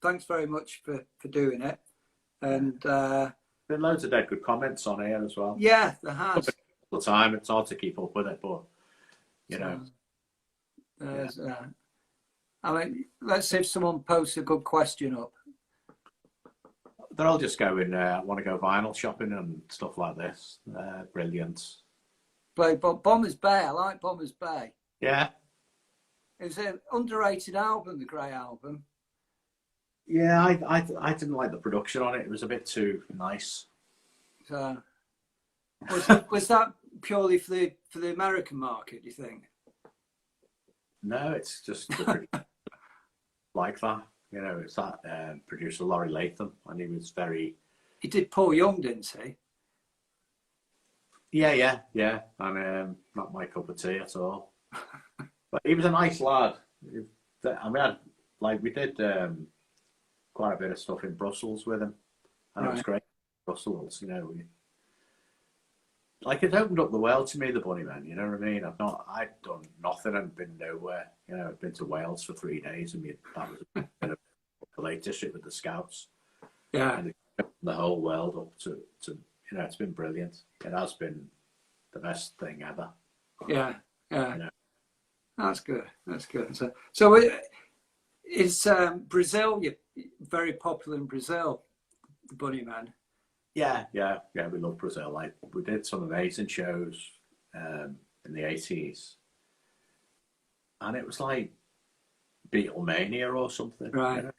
thanks very much for doing it. And been loads of dead good comments on here as well. yeah, there has. All the time, it's hard to keep up with it, but you know. I mean, let's see if someone posts a good question up. They're all just going, want to go vinyl shopping and stuff like this. Brilliant. But Bombers Bay, I like Bombers Bay. Yeah. It's an underrated album, the Grey Album. Yeah, I didn't like the production on it. It was a bit too nice. So, was that purely for the American market, do you think? No, it's just pretty like that. You know, it's that producer Laurie Latham, and he was very. He did Paul Young, didn't he? Yeah, and not my cup of tea at all. But he was a nice lad. I mean, we did quite a bit of stuff in Brussels with him, and It was great. Brussels, you know, it opened up the world to me, the Bunnymen. You know what I mean? I'd done nothing and been nowhere. You know, I'd been to Wales for 3 days, and that was a bit of the Lake District with the Scouts. Yeah, and the whole world up to you know, it's been brilliant. It has been the best thing ever. Yeah. You know? That's good. So is Brazil? You're very popular in Brazil, the Bunnymen. Yeah. We love Brazil. Like, we did some amazing shows in the 80s, and it was like Beatlemania or something, right? You know?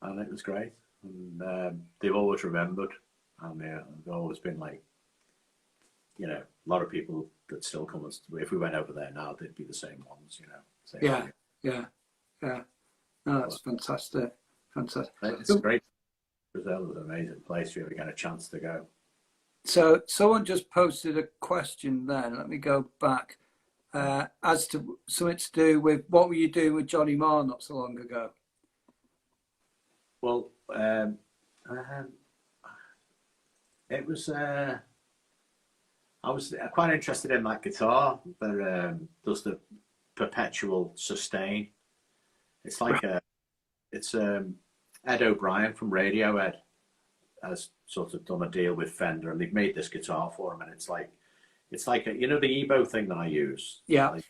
And it was great. And they've always remembered, and they've always been like, you know, a lot of people that still come. If we went over there now, they'd be the same ones, you know. Yeah. No, that's fantastic. It's great. Brazil is an amazing place if you ever get a chance to go. So someone just posted a question then. Let me go back. As to something to do with what were you doing with Johnny Marr not so long ago? Well, it was. I was quite interested in that guitar that does the perpetual sustain. It's like it's Ed O'Brien from Radiohead has sort of done a deal with Fender, and they've made this guitar for him, and it's like a, you know, the Ebo thing that I use. Yeah. Like,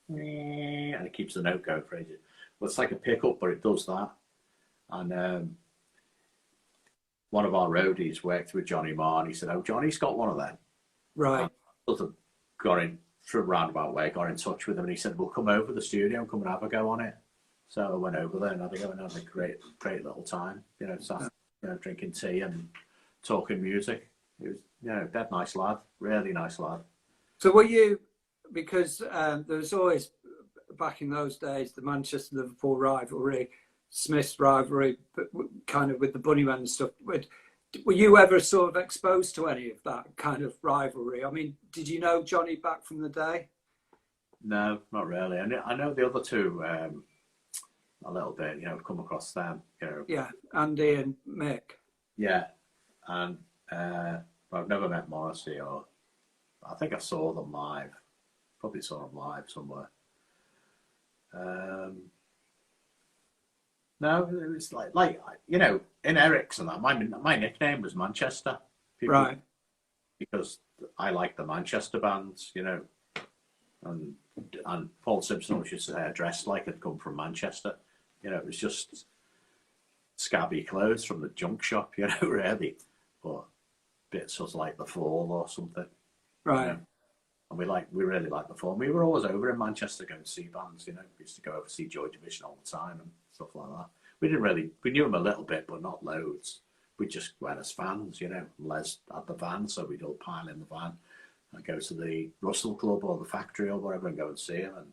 and it keeps the note going for ages. Well, it's like a pickup, but it does that. And one of our roadies worked with Johnny Marr, and he said, "Oh, Johnny's got one of them." Right. And I sort of got in through a roundabout way, got in touch with him, and he said, "Well, come over to the studio and come and have a go on it." So I went over there and had a go, and had a great little time. You know, sat, you know, drinking tea and talking music. He was, you know, dead nice lad, really nice lad. So were you, because there was always, back in those days, the Manchester-Liverpool rivalry, Smith's rivalry, but kind of with the Bunnymen and stuff. Were you ever sort of exposed to any of that kind of rivalry? I mean, did you know Johnny back from the day? No, not really. I know the other two a little bit, you know, come across them, you know. Yeah, Andy and Mick. Yeah, and I've never met Morrissey, or I think I saw them live. Probably saw them live somewhere. No, it was like you know, in Eric's and that. My nickname was Manchester, right? Because I like the Manchester bands, you know, and Paul Simpson was just dressed like he'd come from Manchester. You know, it was just scabby clothes from the junk shop, you know, really, but bits sort of like The Fall or something, right? You know? And we really liked The Fall. We were always over in Manchester going to see bands, you know. We used to go over to see Joy Division all the time and stuff like that. We knew them a little bit, but not loads. We just went as fans, you know. Les had the van, so we'd all pile in the van and go to the Russell Club or the Factory or whatever and go and see him. And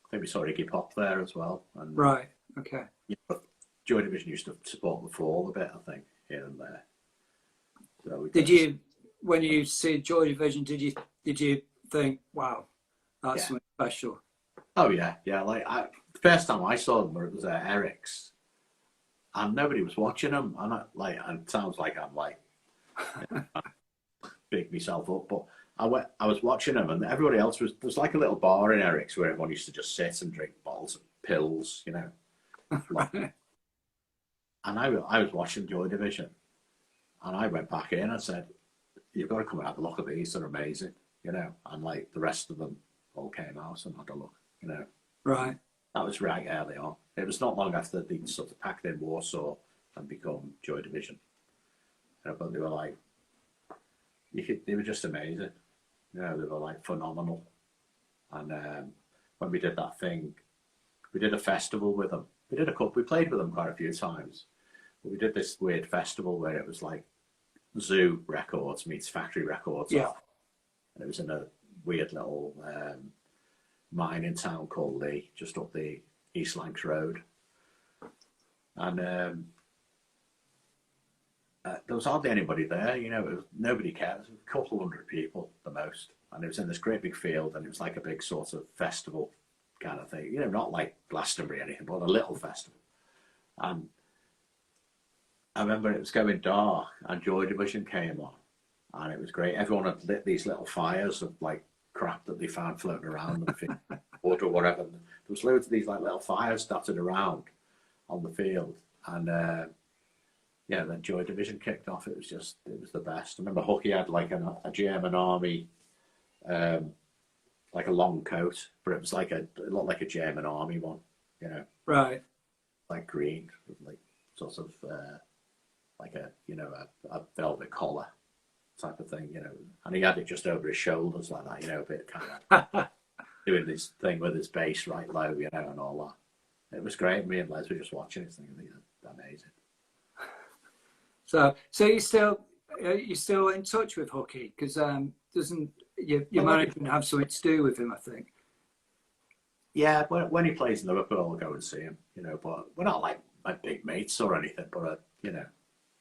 I think we saw Iggy Pop there as well. And, right, okay. Yeah, but Joy Division used to support The Fall a bit, I think, here and there. So did you, when you see Joy Division, did you think, wow, that's something special? Oh yeah. Like the first time I saw them, it was at Eric's, and nobody was watching them. And and it sounds like I'm like big myself up, but I was watching them, and everybody else there's like a little bar in Eric's where everyone used to just sit and drink bottles of pills, you know. And I was watching Joy Division, and I went back in and said, "You've got to come and have a look at these. They're amazing," you know. And like the rest of them all came out and had a look, you know. Right. That was right early on. It was not long after they sort of packed in Warsaw and become Joy Division. But they were like, they were just amazing. You know, they were like phenomenal. And when we did that thing, we did a festival with them. We played with them quite a few times. But we did this weird festival where it was like Zoo Records meets Factory Records. Yeah. And it was in a weird little mine in town called Lee, just up the East Lancs Road. And there was hardly anybody there, you know, nobody cared. There was a couple of hundred people, the most. And it was in this great big field, and it was like a big sort of festival kind of thing. You know, not like Glastonbury or anything, but a little festival. And I remember it was going dark, and Joy Division came on, and it was great. Everyone had lit these little fires of like crap that they found floating around them, wood or whatever. There was loads of these like little fires dotted around on the field, and yeah, then Joy Division kicked off. It was the best. I remember Hooky had like a German army, like a long coat, but it was like it looked like a German army one, you know. Right. Like green, like sort of like a, you know, a velvet collar type of thing, you know. And he had it just over his shoulders like that, you know, a bit kind of doing this thing with his bass right low, you know, and all that. It was great. Me and Les were just watching it, thinking, these are amazing. So you're still in touch with Hooky, because doesn't your management have something to do with him? I think. Yeah, when he plays in Liverpool, I'll go and see him. You know, but we're not like my big mates or anything. But you know,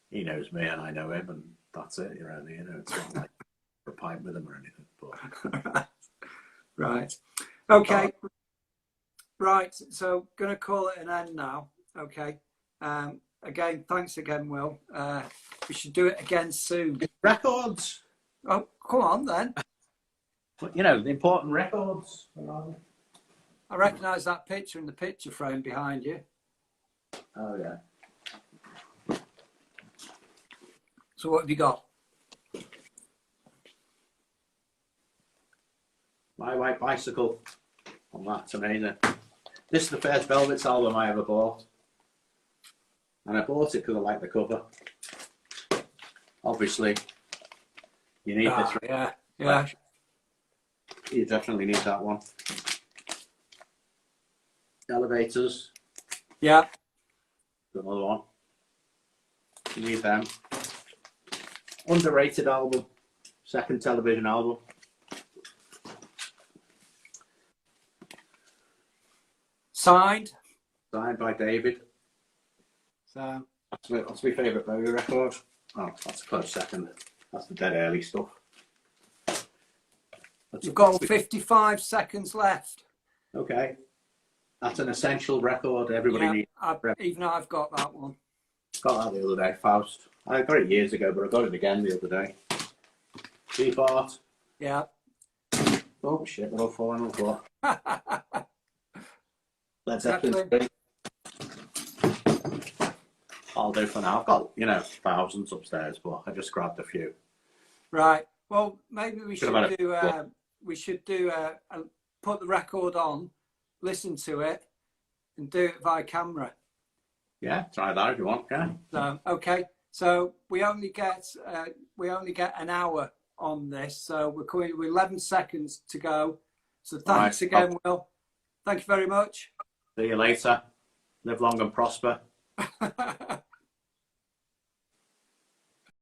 he knows me and I know him, and that's it. You know, it's not like a pint with him or anything. But right. Okay. Right. So gonna call it an end now. Okay. Again, thanks again, Will. We should do it again soon. Records. Oh, come on then. But, you know, the important records. I recognise that picture in the picture frame behind you. Oh, yeah. So what have you got? My White Bicycle. And that's amazing. This is the first Velvets album I ever bought. And I bought it because I like the cover. Obviously, you need this. Yeah, yeah. You definitely need that one. Elevators. Yeah. Another one. You need them. Underrated album. Second Television album. Signed. Signed by David. So That's my favourite Bowie record. Oh, that's a close second. That's the dead early stuff. you've got 55 seconds left. Okay. That's an essential record. Everybody needs. Even I've got that one. Got that the other day, Faust. I got it years ago, but I got it again the other day. Beefheart. Yeah. Oh shit, they're all falling on the floor. Led Zeppelin. Zeppelin. I'll do for now. I've got, you know, thousands upstairs, but I just grabbed a few. Right. Well, maybe we should do put the record on, listen to it, and do it via camera. Yeah, try that if you want. Yeah. So okay. So we only get an hour on this. So we're coming with 11 seconds to go. So thanks again, Will. Thank you very much. See you later. Live long and prosper.